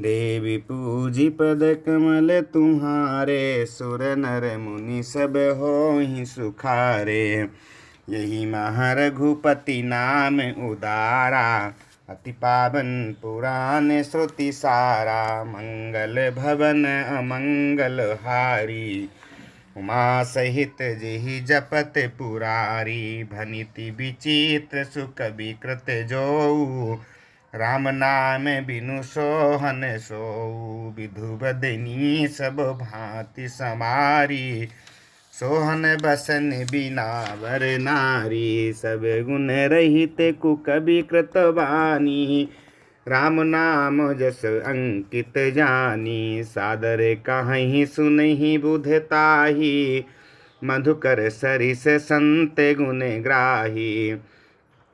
देवी पूजी पद कमल तुम्हारे, सुर नर मुनि सब होहि सुखारे। यही महा रघुपति नाम उदारा, अति पावन पुराण श्रुति सारा। मंगल भवन अमंगल हारी, उमा सहित जेहि जपत पुरारी। भनिति विचित्र सुख विकृत जोऊ, राम नाम बिनु सोहन सोऊ। विधु बदनी सब भांति समारी, सोहन बसन बिना वर नारी। सब गुण रहित कुकबि कृत बानी, राम नाम जस अंकित जानी। सादर कहीं सुनहि बुध ताही, मधुकर सरिस संत गुण ग्राही।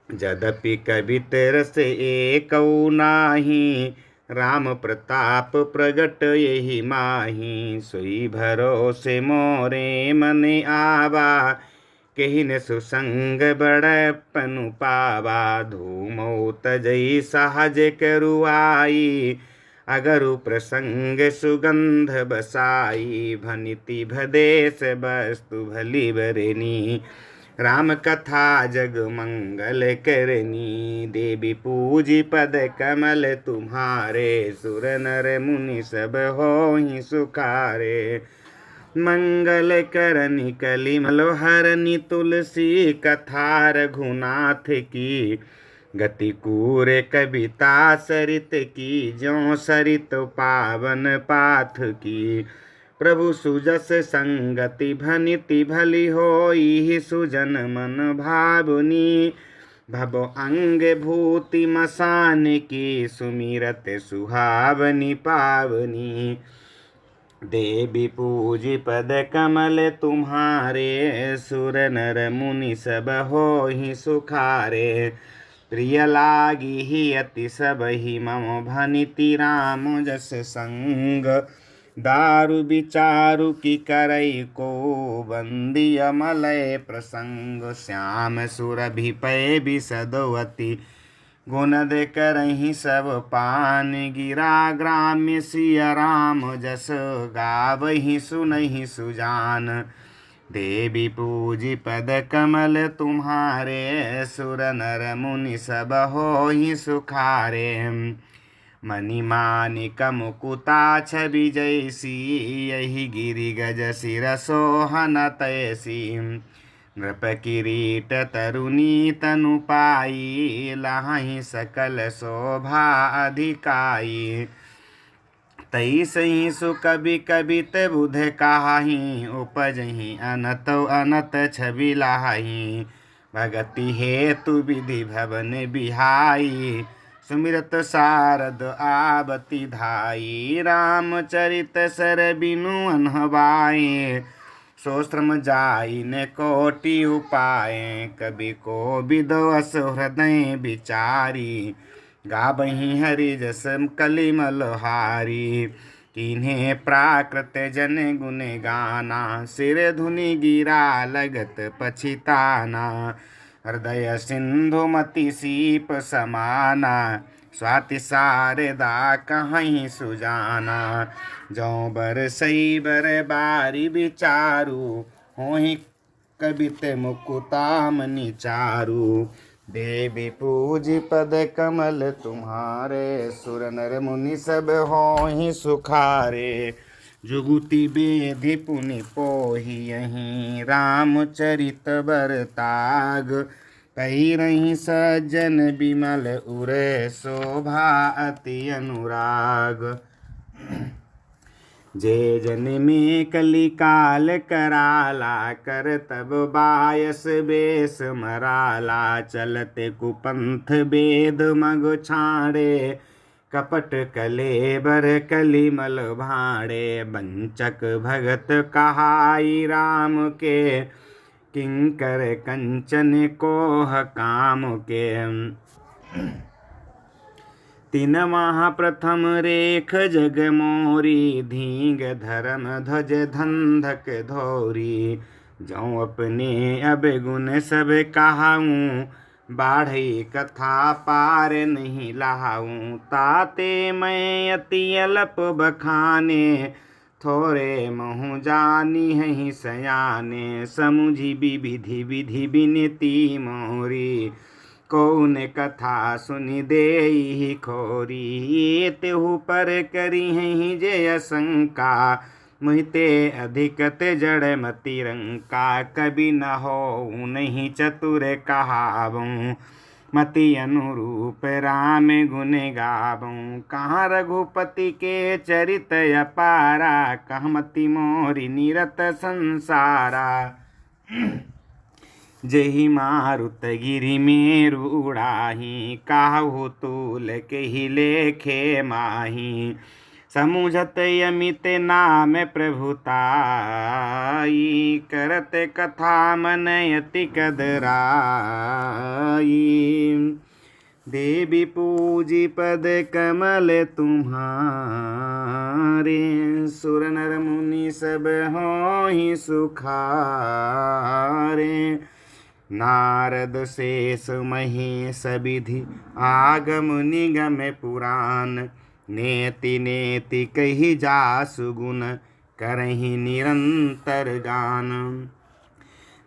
यद्यपि कबित रस एकौ नाही, राम प्रताप प्रगट यही माही। सोई भरोसे मोरे मन आवा, केहि न सुसंग बड़पनु पावा। धूमौ तजई सहज करुआई, अगरु प्रसंग सुगंध बसाई। भनिति भदेश वस्तु भली बरनी, राम कथा जग मंगल करनी। देवी पूजी पद कमल तुम्हारे, सुर नर मुनि सब होहि सुखारे। मंगल करनी कलिमल हरनि, तुलसी कथा रघुनाथ की। गति कूर कविता सरित की, ज्यों सरित पावन पाथ की। प्रभु सुजस संगति भनिति भली होई, सुजन मन भावनी। भव अंग भूति मसान की, सुमिरत सुहावनी पावनी। देवी पूजी पद कमल तुम्हारे, सुर नर मुनि सब होहि सुखारे। प्रिय लागी ही अति सबहि मम, भनिति राम जस संग। दारु विचारु की करई को, बंदी अमलय प्रसंग। श्याम सुरभि पै बिसदवती, गुणद करहि सब पान। गिरा ग्राम्य सिया राम जस, गावहि सुनहि सुजान। देवी पूजी पद कमल तुम्हारे, सुर नर मुनि सब होहि सुखारे। मणि मानिक मुकुता छवि जैसी, यही गिरि गज सिर सोहन तैसी। नृप किरीट तरुणी तनु पाई, लहहि सकल शोभा अधिकाई। तैसहि सुकबि कबित बुध काही, उपजहि अनत अनत छवि लाही। भगति हेतु विधि भवन बिहाई, सुमिरत सारद आवति धाई। रामचरित सर बिनु अनहवाए, सोश्रम जाई न कोटि उपाय। कवि को विदोष हृदय विचारी, गावहि हरि जस कलिमल हारी। किन्हें प्राकृत जन गुण गाना, सिर धुनि गिरा लगत पछिताना। हृदय सिंधु मति सीप समाना, स्वाति शारदा कहीं सुजाना। जौ बर सई बर बारी विचारू, होहि कबित मुकुता मनि चारू। देवी पूजी पद कमल तुम्हारे, सुर नर मुनि सब होहि सुखारे। जुगुति बेधि पुनि पोहि यहीं, रामचरित बर ताग। पहिरहि सज्जन बिमल उरे, शोभा अति अनुराग। जे जन में कली काल कराला, कर तब बायस बेस मराला। चलते कुपंथ बेद मग छाड़े, कपट कलेबर कलिमल भाड़े। बंचक भगत कहाई राम के, किंकर कंचन कोह काम के। तीन माह प्रथम रेख जग मोरी, धींग धर्म ध्वज धंधक धोरी। जौ अपने अब गुण सब कहाऊँ, बाढ़ई कथा पार नहीं लाऊं। ताते मैं अति अल्प बखाने, थोरे महु जानी है सयाने। समुझी विधि विधि विनती मोरी, कौन कथा सुनि देहि खोरी। तेहु पर करी है जय शंका, मोहिते अधिकत जड़ मति रंका। कभी न हो नहीं चतुर कहावूँ, मति अनुरूप राम गुण गावूँ। कहाँ रघुपति के चरित अपारा, कहाँ मति मोरी निरत संसारा। जहि मारुत गिरि मेरु उड़ाही, काहू तूल केहि लेखे माही। समुझत अमित नाम प्रभुताई, करत कथा मन अति कदराई। देवी पूजी पद कमल तुम्हारे, सुर नर मुनि सब होहि सुखारे। नारद शेष महेश विधि आगम निगम पुराण, नेति नेति कहि जासु गुण करहि निरंतर गान।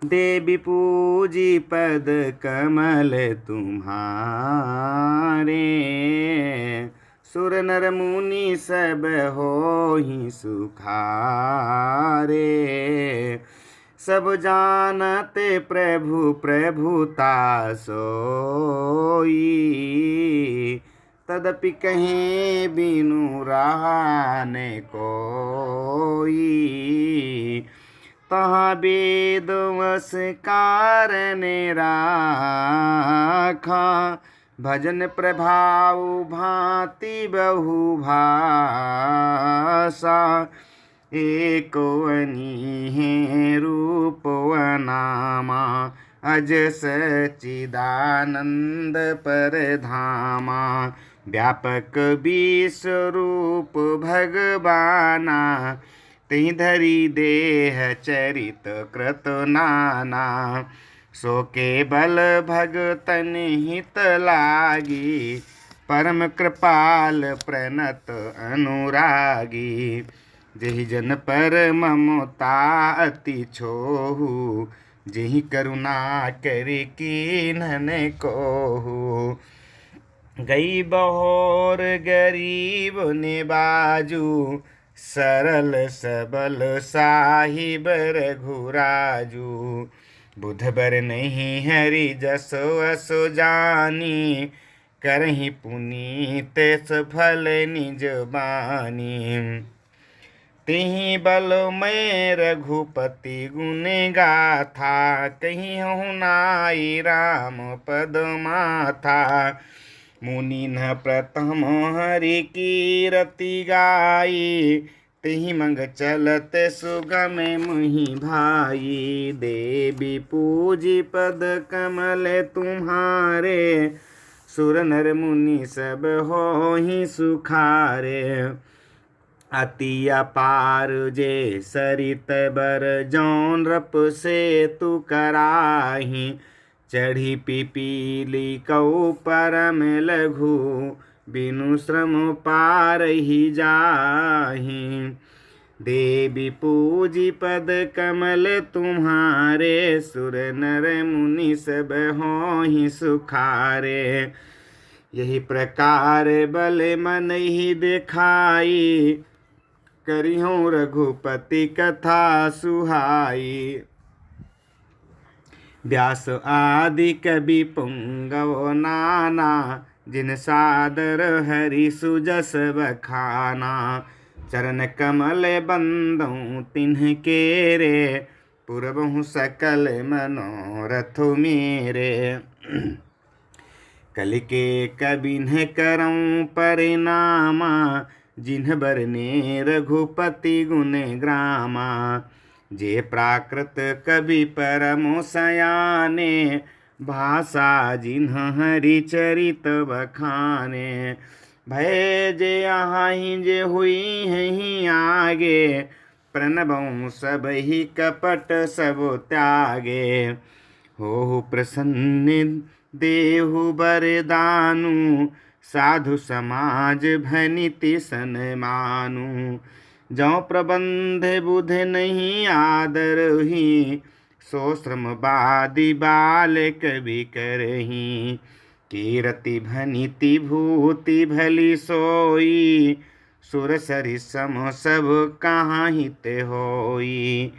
देवी पूजी पद कमल तुम्हारे, सुर नर मुनि सब होहि सुखारे। सब जानते प्रभु प्रभुता सोई, तदपि कहीं बिनु रहा न कोई। तहाँ वेद वस कारण राखा, भजन प्रभाव भांति बहु भाषा। एको अनी रूप नामा, अज सच्चिदानंद परधामा। व्यापक विश्वरूप भगवाना, तिहि धरि देह चरित कृत नाना। सो केवल भगतन हित लागी, परम कृपाल प्रणत अनुरागी। जेहि जन पर ममता अति छोहु, जेहि करुणा करि कीन्हन कोहु। गई बहोर गरीब निबाजू, सरल सबल साहिब रघुराजू। बुध बर नहीं हरि जसो असो जानी, करहि पुनीत सफल निज बानी। तिहि बल मैं रघुपति गुण गाथा, कहीं हूँ नाई राम पद माथा। मुनि न प्रथम हरि कीरति गाई, तिहि मंग चलत सुगम मुहि भाई। देवी पूजी पद कमल तुम्हारे, सुर नर मुनि सब होहि सुखारे। अति अपार जे सरित बर जौन रप से तु कराही। चढ़ी पिपीली कौ परम लघु, बिनु श्रम पार ही जाही। देवी पूजी पद कमल तुम्हारे, सुर नर मुनि सब होहि सुखारे। यही प्रकार बल मन ही दिखाई, करिहूँ रघुपति कथा सुहाई। व्यास आदि कवि पुंगव नाना, जिन सादर हरि सुजस बखाना। चरण कमल बंदौ तिन्ह केरे, पुरबहु सकल मनोरथ मेरे। कलिके कबिन्ह करऊँ परिनामा, जिन्ह बरने रघुपति गुण ग्रामा। जे प्राकृत कवि परमो सयाने, भाषा जिन्ह हरि चरित बखाने। भय जे आहि जे हुई हैं आगे, प्रणबौ सब ही कपट सब त्यागे। हो प्रसन्न देहु बरदानु साधु समाज भनिति सन मानु। जौ प्रबंध बुध नहीं आदरही सो श्रम बादि बाल कवि करही। कीरति भनिति भूति भली सोई सुर सरि सम सब कहाँ हित होई।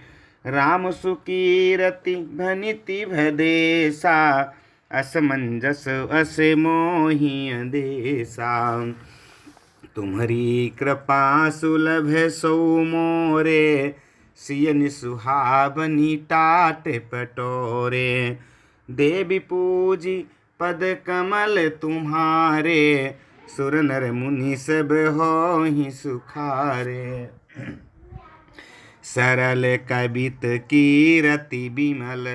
राम सुकीरति भनिति भदेसा असमंजस अस मोहि अंदेसा। तुम्हारी कृपा सुलभ सो मोरे सियन सुहावनी टाट पटोरे। देवी पूजी पद कमल तुम्हारे सुर नर मुनि सब होहि सुखारे। सरल कबित कीरति बिमल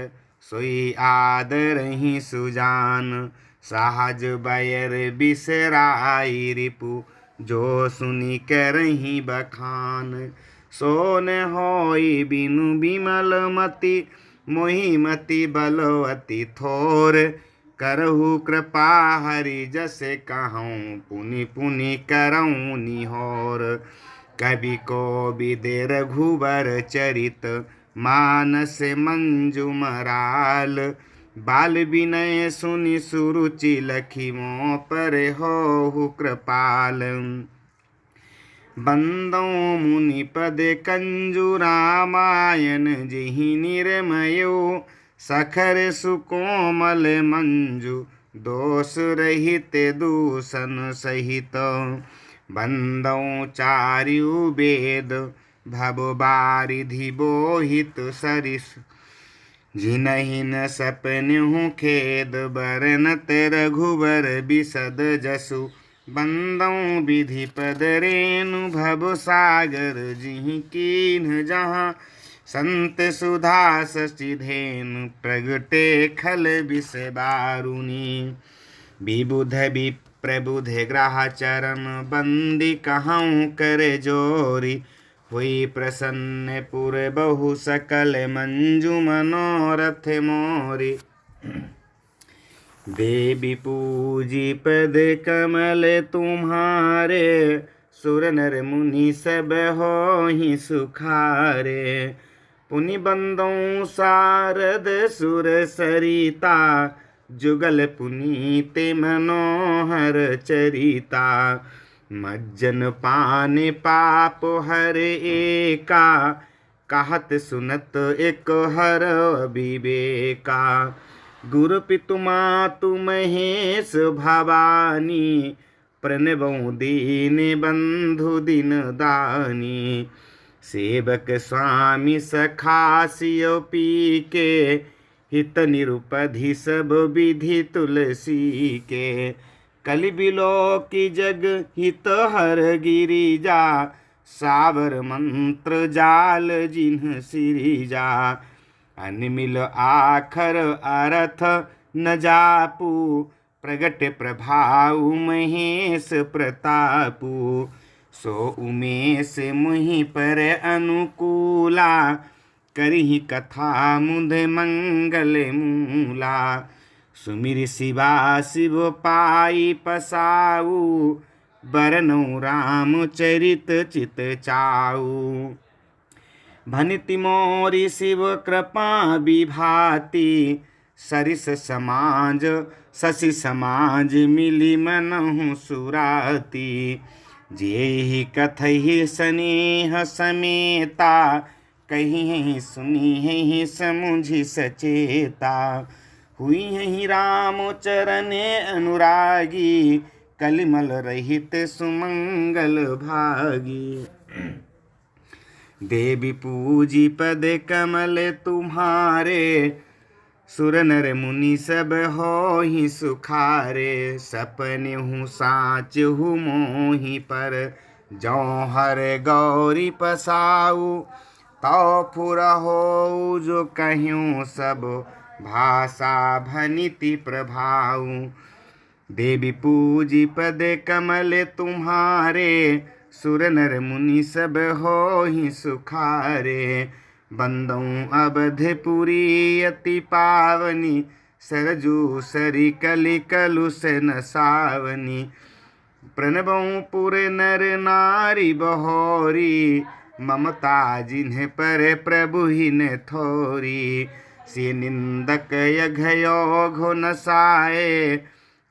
सोई आदरहि सुजान। सहज बयर बिसराई रिपु जो सुनि करहि बखान। सोन होई बिनु बिमल मति मोहि मति बलवती थोर। करहु कृपा हरि जसे कहूँ पुनि पुनि करऊँ निहोर। कवि को विदे रघुबर चरित मानस मंजुमराल। बाल विनय सुनि सुरुचि लखी मों पर होहु कृपाल। बंदो मुनि पद कंजु रामायण जिहि निर्मयो। सखर सुकोमल मंजु दोष रहित दूषण सहित। बंदौ चार्यु वेद भव बारिधि बोहित सरिस। जिनहि न सपन्हु खेद बरनत रघुबर बिसद जसु। बंदौ विधि पद रेणु भव सागर जिहि कीन्ह जहाँ। संत सुधा सचिधेनु प्रगटे खल विष बारुनी। विबुध विप्रबुध ग्राह चरण बंदी कहूँ कर जोरी। हुई प्रसन्न पुर बहु सकल मंजु मनोरथ मोरी। देवी पूजी पद कमल तुम्हारे सुर नर मुनि सब होहि सुखारे। पुनि बंदौ सारद सुर सरिता जुगल पुनीत मनोहर चरिता। मज्जन पान पाप हर एका कहत सुनत एक हर विवेका। गुरु पितु मातु महेश भवानी प्रणबौ दीन बंधु दिन दानी। सेवक स्वामी सखा सियो पी के हित निरुपधि सब विधि तुलसी के। कलि बिलो की जग हित हर गिरिजा सावर मंत्र जाल जिन्ह सिरिजा। अनमिल आखर अर्थ न जापू प्रगट प्रभाऊ महेश प्रतापू। सो उमेश मुहि पर अनुकूला करहि कथा मुद मंगल मूला। सुमिर शिवा शिव पाई पसाऊ बरनौ राम चरित चित चाऊ। भनिति मोरी शिव कृपा विभाति सरिस समाज शशि समाज मिली मनहु सुराती। जेहि कथहि स्नेह समेता कहिहि सुनिहि समुझि सचेता। हुई राम चरण अनुरागी कलिमल रहित सुमंगल भागी। देवी पूजी पद कमल तुम्हारे सुर नर मुनि सब होहि सुखारे। सपनेहु साचहु मोहि पर जौ हर गौरी पसाऊ। तौ फुरहु जो कह्यूं सब भाषा भनिति प्रभाऊ। देवी पूजी पद कमल तुम्हारे सुर नर मुनि सब होहि सुखारे। बंदौ अवधपुरी अति पावनी सरजू सरी कली कलुष न सावनी। प्रणबों पुर नर नारी बहोरी, ममता जिन्हें पर प्रभु ही ने थोरी। से निंदक यघयो घो नसाए,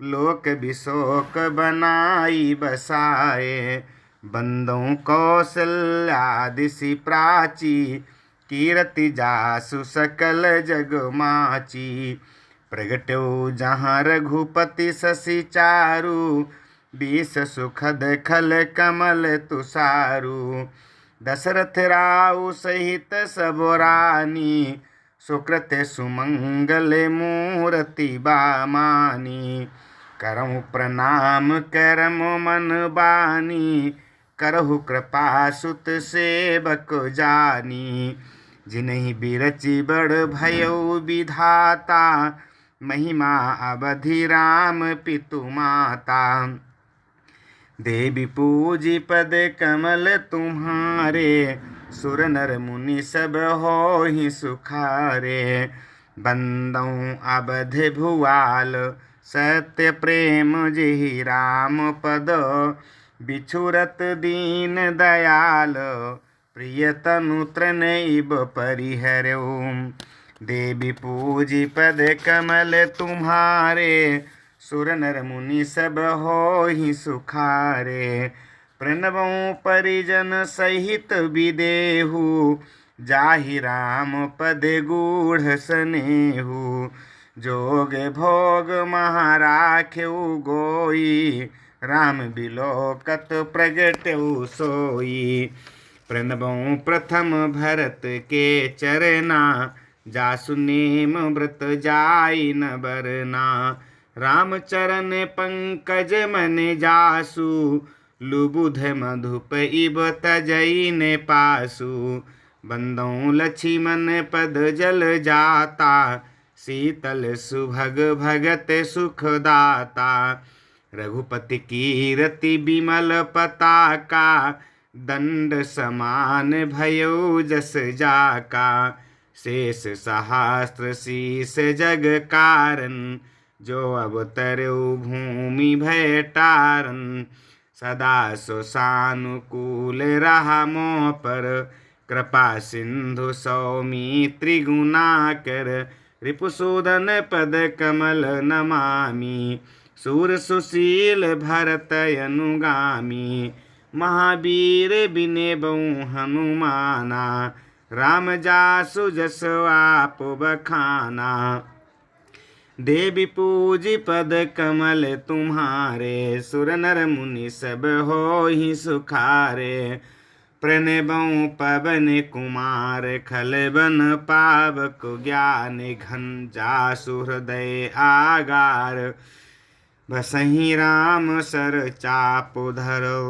लोक विशोक बनाई बसाए। बंदों कौशल्यादिशि प्राची, कीर्ति जासु सकल जग माची। प्रगट्यो जहाँ रघुपति शशि चारु, बीस सुखद खल कमल तुषारु। दशरथ राउ सहित सब रानी, सुकृत सुमंगल मूर्ति बामानी। करहु प्रणाम करमु मन बानी, करहु कृपा सुत सेवक जानी। जिन्हि बिरचि बड़ भयो विधाता, महिमा अवधि राम पितु माता। देवी पूजी पद कमल तुम्हारे, सुर नर मुनि सब होहि सुखारे। बंदों अवध भुआल, सत्य प्रेम जेहि राम पद। बिछुरत दीन दयाल, प्रिय तनु तृणैव परिहर्यो। देवी पूजी पद कमल तुम्हारे, सुर नर मुनि सब होहि सुखारे। प्रणवों परिजन सहित विदेहु, जाहि राम पद गूढ़ सनेहु। जोग भोग महाराख्यु गोई, राम बिलोकत प्रगट्यु सोई। प्रणवों प्रथम भरत के चरना, जासु नेम व्रत जाई न बरना। राम चरण पंकज मन जासु, लुबुध मधुप इब तजई ने पासु। बंदों लक्ष्मण पद जल जाता, शीतल सुभग भगत सुख दाता। रघुपति कीरति बिमल पताका, दंड समान भयो जस जाका। शेष सहस्त्र शीस जग कारण, जो अवतर्यो भूमि भय टारन। सदा सो सानुकूल रहा मोह पर, कृपा सिंधु सौमित्री गुणाकर। रिपुसूदन पद कमल नमामि, सूर सुशील भरत अनुगामी। महावीर बिनेबऊ हनुमाना, राम जासु जस आप बखाना। देवी पूजी पद कमल तुम्हारे, सुर नर मुनि सब होहि सुखारे। प्रणबों पवन कुमार, खल बन पावक ज्ञान घन। जासु हृदय आगार, बसहि राम सर चाप धरो।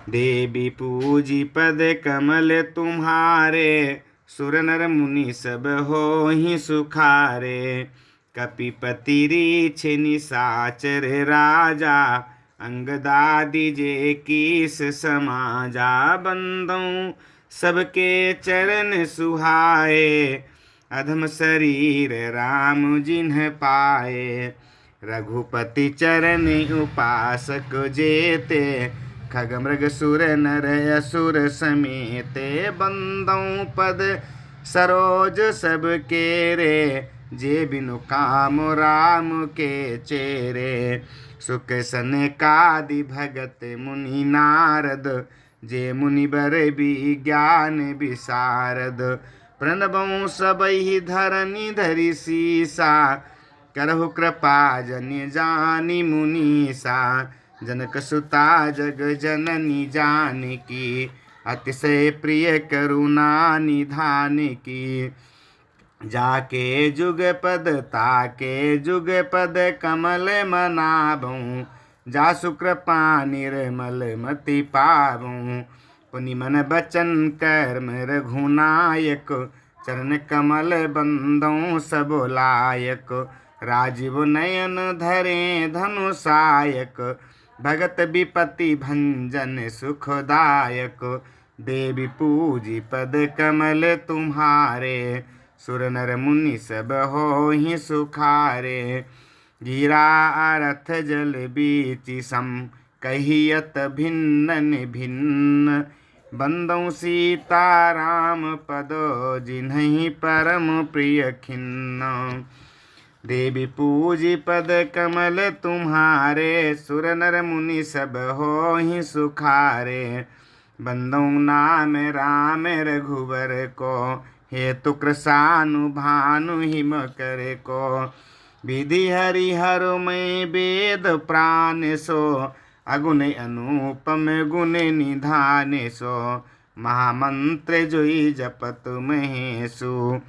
देवी पूजी पद कमल तुम्हारे, सुर नर मुनि सब होहि सुखारे। कपिपति रीछ निशाचर राजा, अंगदादि जे कीस समाजा। बंदों सबके चरण सुहाए, अधम शरीर राम जिन्ह पाए। रघुपति चरण उपासक जेते, खग मृग सुर नर असुर समेते। बंदों पद सरोज सब केरे, जे बिनु काम राम के चेरे। सुख सनकादि भगत मुनि नारद, जे मुनि बर विज्ञान विशारद। प्रणबों सबहि धरनी धरि सीसा, करहु कृपा जनि जानी मुनीसा। जनक सुता जग जननी जानकी, अतिशय प्रिय करुणा निधान की। जाके जुग पद ताके जुग पद कमल मनाबऊँ। जासु कृपा निर्मल मति पाबऊँ। पुनि मन बचन कर्म रघुनायक, चरण कमल बंदों सब लायक। राजीव नयन धरे धनुषायक, भगत विपति भंजन सुखदायक। देवी पूजी पद कमल तुम्हारे, सुर नर मुनि सब होहि सुखारे। गिरा रथ जल बीच सम कहियत भिन्न भिन्न। बंदौ सीता राम पद जिन्हि परम प्रिय खिन्न। देवी पूजी पद कमल तुम्हारे। सुर नर मुनि सब होहि सुखारे। बंदौ नाम राम रघुबर को हेतु कृशानु भानु हिम कर को। विधि हरिहर में वेद प्राण सो अगुण अनुपम गुण निधान सो। महामंत्र जोई जपत महेशु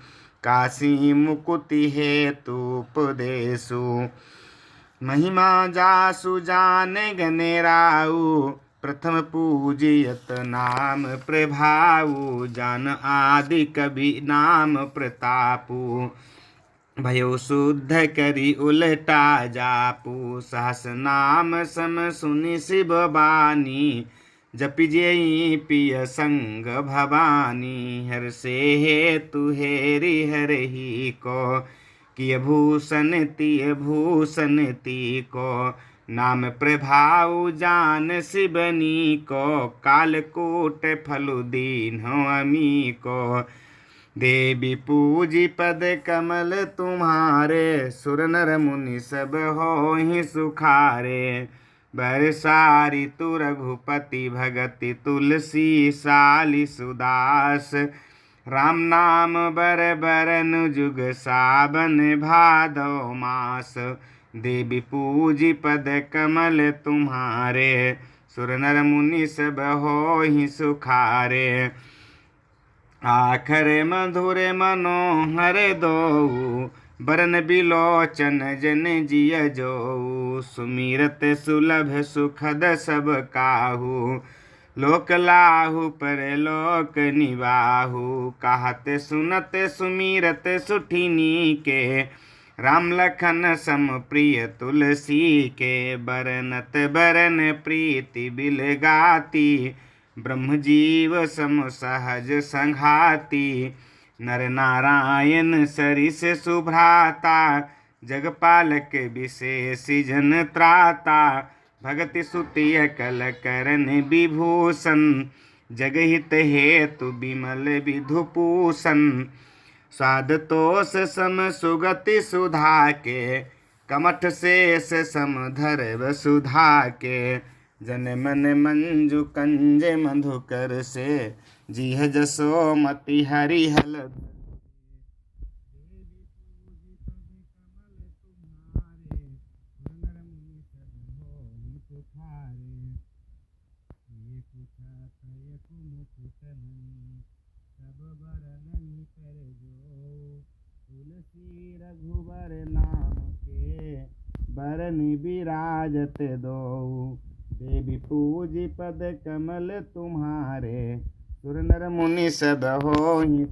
काशी मुकुति हेतु उपदेशु। महिमा जासु जान गनेराऊ प्रथम पूजियत नाम प्रभाऊ। जान आदि कवि नाम प्रतापू भयो शुद्ध करी उलटा जापू। सहस नाम सम सुनि शिव बानी जपि जेई पिय संग भवानी। हर से हेतु हेरि हरहि को किय भूषण तिय भूषण ती को। नाम प्रभाव जान शिवनी को कालकूट फलु दीन अमी को। देवी पूजी पद कमल तुम्हारे। सुर नर मुनि सब होहि सुखारे। बरसारी तु रघुपति भगति तुलसी साली सुदास। राम नाम बर बरन जुग सावन भादो मास। देवी पूजी पद कमल तुम्हारे। सुर नर मुनि सब होहि सुखारे। आखर मधुर मनोहर दोऊ बरन बिलोचन जन जिय जोऊ। सुमिरत सुलभ सुखद सब काहू लोक लाहू पर लोक निवाहू। कहत सुनत सुमिरत सुठिनी के राम लखन सम प्रिय तुलसी के। बरनत बरन प्रीति बिल गाती ब्रह्म जीव सम सहज संघाती। नर नारायण सरिस सुभ्राता जगपालक विशेष जन त्राता। भगति सुति अकल करन विभूषण जगहित हेतु विमल विधुपूषण। स्वाद तोष सम सुगति सुधा के कमठ शेष सम धर सुधा के। जन मन मंजु कंज मधुकर से जिह जसो मति हरिहल। तुलसी रघुबर नाम के बरनि बिराजत दो। देवी पूजी पद कमल तुम्हारे। सुर नर मुनि सब होहि